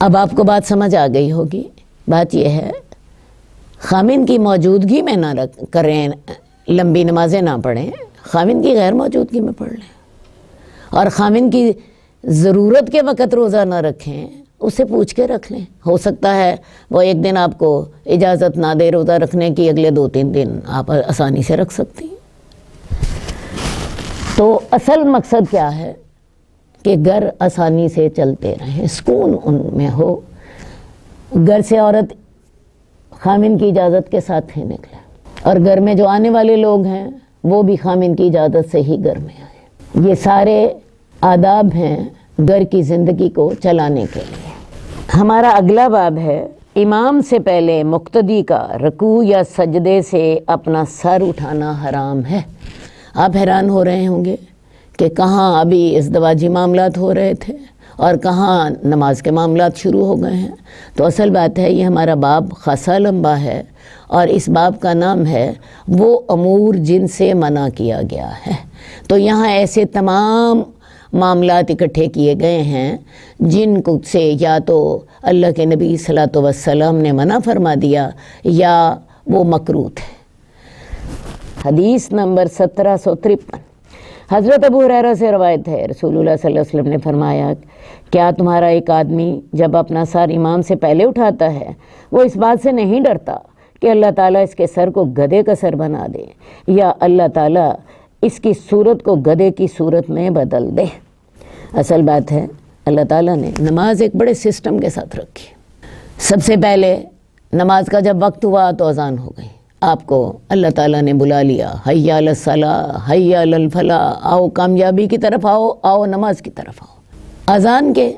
اب آپ کو بات سمجھ آ گئی ہوگی۔ بات یہ ہے خامن کی موجودگی میں نہ کریں، لمبی نمازیں نہ پڑھیں، خامن کی غیر موجودگی میں پڑھ لیں، اور خامن کی ضرورت کے وقت روزہ نہ رکھیں، اس سے پوچھ کے رکھ لیں۔ ہو سکتا ہے وہ ایک دن آپ کو اجازت نہ دے روزہ رکھنے کی، اگلے 2-3 دن آپ آسانی سے رکھ سکتی ہیں۔ تو اصل مقصد کیا ہے کہ گھر آسانی سے چلتے رہیں، سکون ان میں ہو، گھر سے عورت خامن کی اجازت کے ساتھ ہی نکلے، اور گھر میں جو آنے والے لوگ ہیں وہ بھی خامن کی اجازت سے ہی گھر میں آئیں۔ یہ سارے آداب ہیں گھر کی زندگی کو چلانے کے لیے۔ ہمارا اگلا باب ہے امام سے پہلے مقتدی کا رکوع یا سجدے سے اپنا سر اٹھانا حرام ہے۔ آپ حیران ہو رہے ہوں گے کہ کہاں ابھی ازدواجی معاملات ہو رہے تھے اور کہاں نماز کے معاملات شروع ہو گئے ہیں۔ تو اصل بات ہے یہ ہمارا باب خاصا لمبا ہے، اور اس باب کا نام ہے وہ امور جن سے منع کیا گیا ہے۔ تو یہاں ایسے تمام معاملات اکٹھے کیے گئے ہیں جن کو سے یا تو اللہ کے نبی صلی اللہ علیہ وسلم نے منع فرما دیا یا وہ مکروہ ہے۔ حدیث نمبر 1753، حضرت ابو ہریرہ سے روایت ہے، رسول اللہ صلی اللہ علیہ وسلم نے فرمایا، کیا تمہارا ایک آدمی جب اپنا سر امام سے پہلے اٹھاتا ہے وہ اس بات سے نہیں ڈرتا کہ اللہ تعالیٰ اس کے سر کو گدھے کا سر بنا دے، یا اللہ تعالیٰ اس کی صورت کو گدھے کی صورت میں بدل دے؟ اصل بات ہے اللہ تعالیٰ نے نماز ایک بڑے سسٹم کے ساتھ رکھی۔ سب سے پہلے نماز کا جب وقت ہوا تو اذان ہو گئی، آپ کو اللہ تعالیٰ نے بلا لیا، حی علی الصلاۃ، حی علی الفلاح، آؤ کامیابی کی طرف آؤ، آؤ نماز کی طرف آؤ۔ اذان کے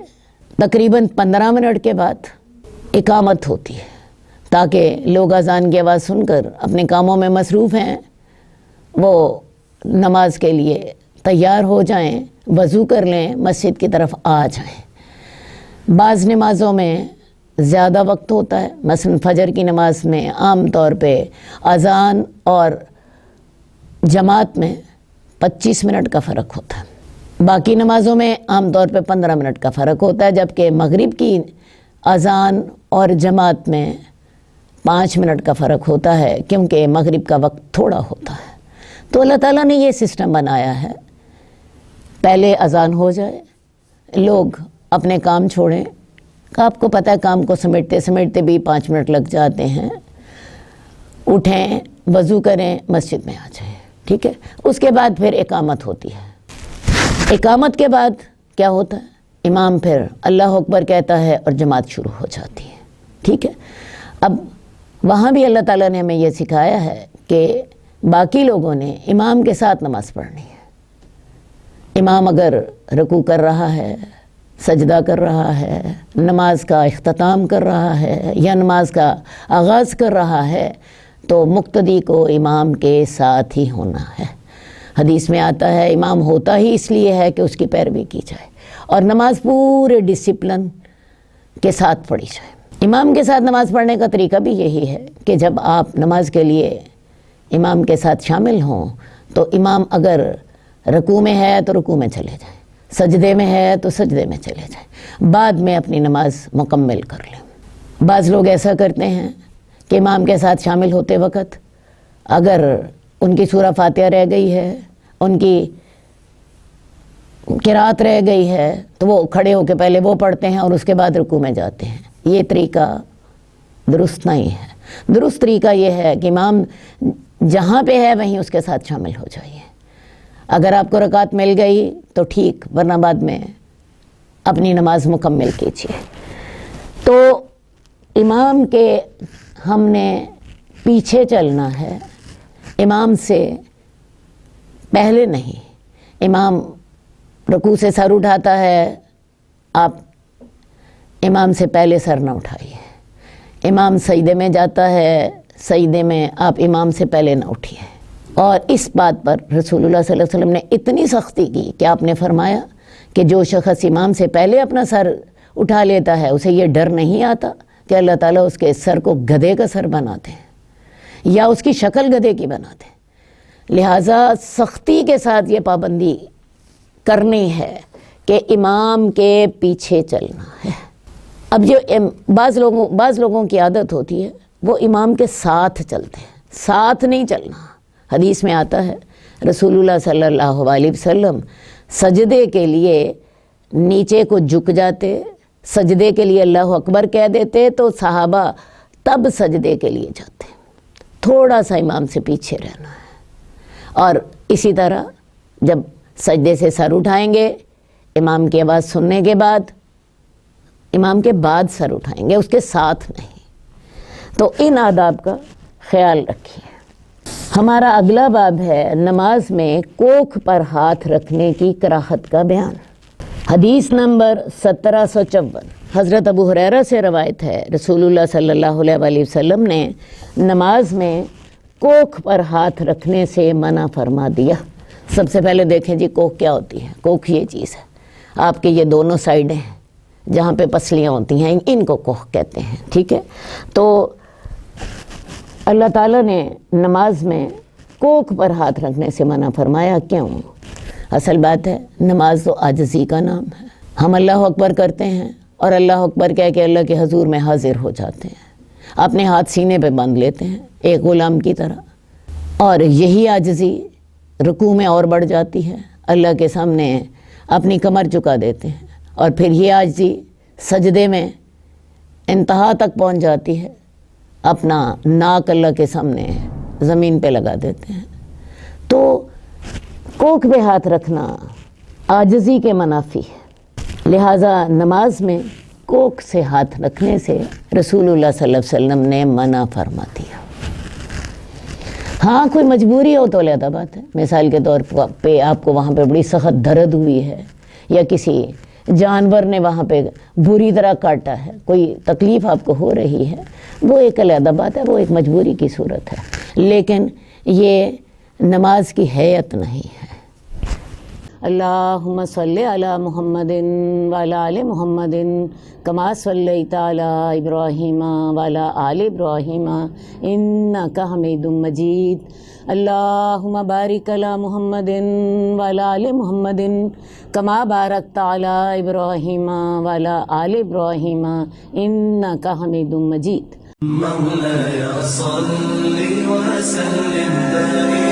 تقریباً 15 منٹ کے بعد اقامت ہوتی ہے، تاکہ لوگ اذان کی آواز سن کر اپنے کاموں میں مصروف ہیں وہ نماز کے لیے تیار ہو جائیں، وضو کر لیں، مسجد کی طرف آ جائیں۔ بعض نمازوں میں زیادہ وقت ہوتا ہے، مثلا فجر کی نماز میں عام طور پہ اذان اور جماعت میں 25 منٹ کا فرق ہوتا ہے، باقی نمازوں میں عام طور پہ 15 منٹ کا فرق ہوتا ہے، جبکہ مغرب کی اذان اور جماعت میں 5 منٹ کا فرق ہوتا ہے، کیونکہ مغرب کا وقت تھوڑا ہوتا ہے۔ تو اللہ تعالیٰ نے یہ سسٹم بنایا ہے، پہلے اذان ہو جائے، لوگ اپنے کام چھوڑیں، آپ کو پتہ ہے کام کو سمیٹتے سمیٹتے بھی 5 منٹ لگ جاتے ہیں، اٹھیں، وضو کریں، مسجد میں آ جائیں، ٹھیک ہے؟ اس کے بعد پھر اقامت ہوتی ہے۔ اقامت کے بعد کیا ہوتا ہے؟ امام پھر اللہ اکبر کہتا ہے اور جماعت شروع ہو جاتی ہے، ٹھیک ہے؟ اب وہاں بھی اللہ تعالیٰ نے ہمیں یہ سکھایا ہے کہ باقی لوگوں نے امام کے ساتھ نماز پڑھنی ہے۔ امام اگر رکوع کر رہا ہے، سجدہ کر رہا ہے، نماز کا اختتام کر رہا ہے یا نماز کا آغاز کر رہا ہے تو مقتدی کو امام کے ساتھ ہی ہونا ہے۔ حدیث میں آتا ہے امام ہوتا ہی اس لیے ہے کہ اس کی پیروی کی جائے اور نماز پورے ڈسپلن کے ساتھ پڑھی جائے۔ امام کے ساتھ نماز پڑھنے کا طریقہ بھی یہی ہے کہ جب آپ نماز کے لیے امام کے ساتھ شامل ہوں تو امام اگر رکوع میں ہے تو رکوع میں چلے جائیں، سجدے میں ہے تو سجدے میں چلے جائیں، بعد میں اپنی نماز مکمل کر لیں۔ بعض لوگ ایسا کرتے ہیں کہ امام کے ساتھ شامل ہوتے وقت اگر ان کی سورہ فاتحہ رہ گئی ہے، ان کی قرات رہ گئی ہے تو وہ کھڑے ہو کے پہلے وہ پڑھتے ہیں اور اس کے بعد رکوع میں جاتے ہیں۔ یہ طریقہ درست نہیں ہے۔ درست طریقہ یہ ہے کہ امام جہاں پہ ہے وہیں اس کے ساتھ شامل ہو جائیے۔ اگر آپ کو رکعت مل گئی تو ٹھیک، ورنہ بعد میں اپنی نماز مکمل کیجیے۔ تو امام کے ہم نے پیچھے چلنا ہے، امام سے پہلے نہیں۔ امام رکوع سے سر اٹھاتا ہے، آپ امام سے پہلے سر نہ اٹھائیے۔ امام سجدے میں جاتا ہے، سجدے میں آپ امام سے پہلے نہ اٹھیے۔ اور اس بات پر رسول اللہ صلی اللہ علیہ وسلم نے اتنی سختی کی کہ آپ نے فرمایا کہ جو شخص امام سے پہلے اپنا سر اٹھا لیتا ہے اسے یہ ڈر نہیں آتا کہ اللہ تعالیٰ اس کے سر کو گدھے کا سر بنا دے یا اس کی شکل گدھے کی بنا دے۔ لہٰذا سختی کے ساتھ یہ پابندی کرنی ہے کہ امام کے پیچھے چلنا ہے۔ اب جو بعض لوگوں کی عادت ہوتی ہے وہ امام کے ساتھ چلتے ہیں، ساتھ نہیں چلنا۔ حدیث میں آتا ہے رسول اللہ صلی اللہ علیہ وسلم سجدے کے لیے نیچے کو جھک جاتے، سجدے کے لیے اللہ اکبر کہہ دیتے تو صحابہ تب سجدے کے لیے جاتے۔ تھوڑا سا امام سے پیچھے رہنا ہے۔ اور اسی طرح جب سجدے سے سر اٹھائیں گے، امام کی آواز سننے کے بعد امام کے بعد سر اٹھائیں گے، اس کے ساتھ نہیں۔ تو ان آداب کا خیال رکھیے۔ ہمارا اگلا باب ہے نماز میں کوکھ پر ہاتھ رکھنے کی کراہت کا بیان۔ حدیث نمبر 1754 حضرت ابو ہریرہ سے روایت ہے، رسول اللہ صلی اللہ علیہ وسلم نے نماز میں کوکھ پر ہاتھ رکھنے سے منع فرما دیا۔ سب سے پہلے دیکھیں جی کوکھ کیا ہوتی ہے۔ کوکھ یہ چیز ہے، آپ کے یہ دونوں سائڈیں ہیں جہاں پہ پسلیاں ہوتی ہیں، ان کو کوکھ کہتے ہیں، ٹھیک ہے۔ تو اللہ تعالیٰ نے نماز میں کوکھ پر ہاتھ رکھنے سے منع فرمایا، کیوں؟ اصل بات ہے نماز تو عاجزی کا نام ہے۔ ہم اللہ اکبر کرتے ہیں اور اللہ اکبر کہہ کے اللہ کے حضور میں حاضر ہو جاتے ہیں، اپنے ہاتھ سینے پہ باندھ لیتے ہیں ایک غلام کی طرح، اور یہی عاجزی رکوع میں اور بڑھ جاتی ہے، اللہ کے سامنے اپنی کمر چکا دیتے ہیں، اور پھر یہ عاجزی سجدے میں انتہا تک پہنچ جاتی ہے، اپنا ناک اللہ کے سامنے زمین پہ لگا دیتے ہیں۔ تو کوکھ پہ ہاتھ رکھنا عاجزی کے منافی ہے، لہٰذا نماز میں کوکھ سے ہاتھ رکھنے سے رسول اللہ صلی اللہ علیہ وسلم نے منع فرما دیا۔ ہاں کوئی مجبوری ہو تو علیحدہ بات ہے، مثال کے طور پہ آپ کو وہاں پہ بڑی سخت درد ہوئی ہے یا کسی جانور نے وہاں پہ بری طرح کاٹا ہے، کوئی تکلیف آپ کو ہو رہی ہے، وہ ایک علیحدہ بات ہے، وہ ایک مجبوری کی صورت ہے، لیکن یہ نماز کی حیت نہیں ہے۔ اللہم صلی علی محمد وعلی آل محمد کما صلیت علی ابراہیم وعلی آل ابراہیم انک حمید مجید۔ اللہم بارک علی محمد وعلی آل محمد کما بارکت علی ابراہیم وعلی آل ابراہیم انک حمید مجید۔ مولاي صل وسلم دائما